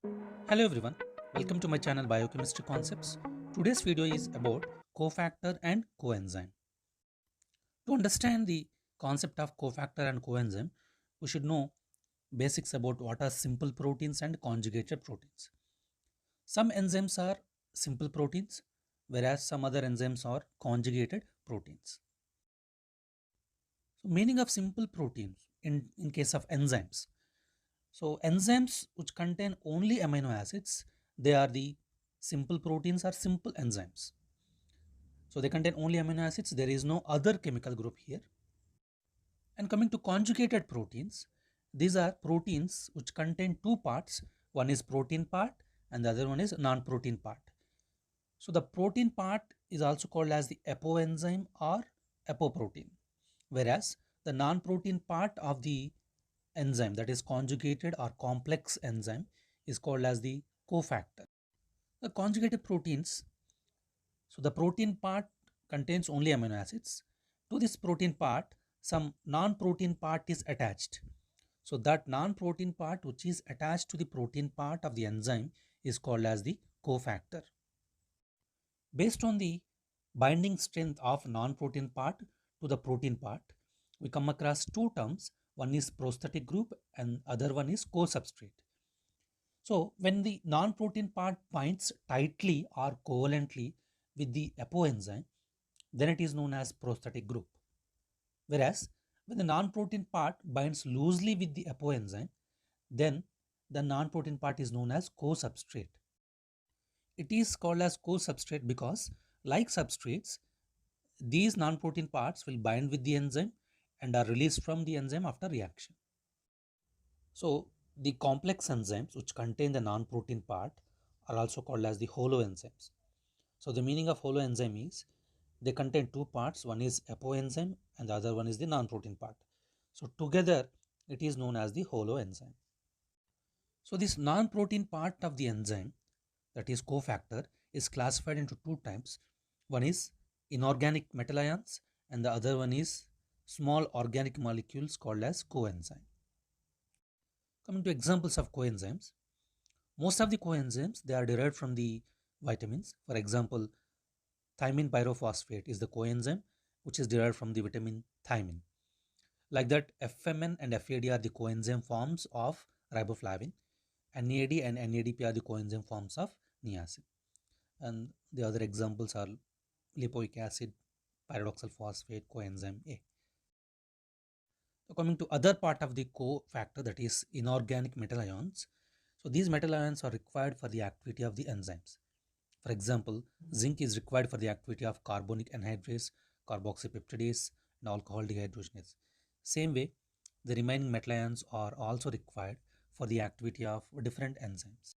Hello everyone, welcome to my channel Biochemistry Concepts. Today's video is about cofactor and coenzyme. To understand the concept of cofactor and coenzyme, we should know basics about what are simple proteins and conjugated proteins. Some enzymes are simple proteins, whereas some other enzymes are conjugated proteins. So meaning of simple proteins in case of enzymes. So enzymes which contain only amino acids, they are the simple proteins or simple enzymes. So they contain only amino acids, there is no other chemical group here. And coming to conjugated proteins, these are proteins which contain two parts. One is protein part and the other one is non-protein part. So the protein part is also called as the apoenzyme or apoprotein, whereas the non-protein part of the enzyme, that is conjugated or complex enzyme, is called as the cofactor. The conjugated proteins, so the protein part contains only amino acids. To this protein part, some non-protein part is attached. So that non-protein part which is attached to the protein part of the enzyme is called as the cofactor. Based on the binding strength of non-protein part to the protein part, we come across two terms. One is prosthetic group and other one is co-substrate. So when the non-protein part binds tightly or covalently with the apoenzyme, then it is known as prosthetic group. Whereas when the non-protein part binds loosely with the apoenzyme, then the non-protein part is known as co-substrate. It is called as co-substrate because, like substrates, these non-protein parts will bind with the enzyme and are released from the enzyme after reaction. So the complex enzymes which contain the non-protein part are also called as the holoenzymes. So the meaning of holoenzyme is they contain two parts, one is apoenzyme and the other one is the non-protein part. So together it is known as the holoenzyme. So this non-protein part of the enzyme, that is cofactor, is classified into two types. One is inorganic metal ions and the other one is small organic molecules called as coenzyme. Coming to examples of coenzymes, most of the coenzymes, they are derived from the vitamins. For example, thymine pyrophosphate is the coenzyme which is derived from the vitamin thymine. Like that, FMN and FAD are the coenzyme forms of riboflavin. NAD and NADP are the coenzyme forms of niacin. And the other examples are lipoic acid, pyridoxal phosphate, coenzyme A. So coming to other part of the cofactor, that is inorganic metal ions. So these metal ions are required for the activity of the enzymes. For example, zinc is required for the activity of carbonic anhydrase, carboxypeptidase, and alcohol dehydrogenase. Same way, the remaining metal ions are also required for the activity of different enzymes.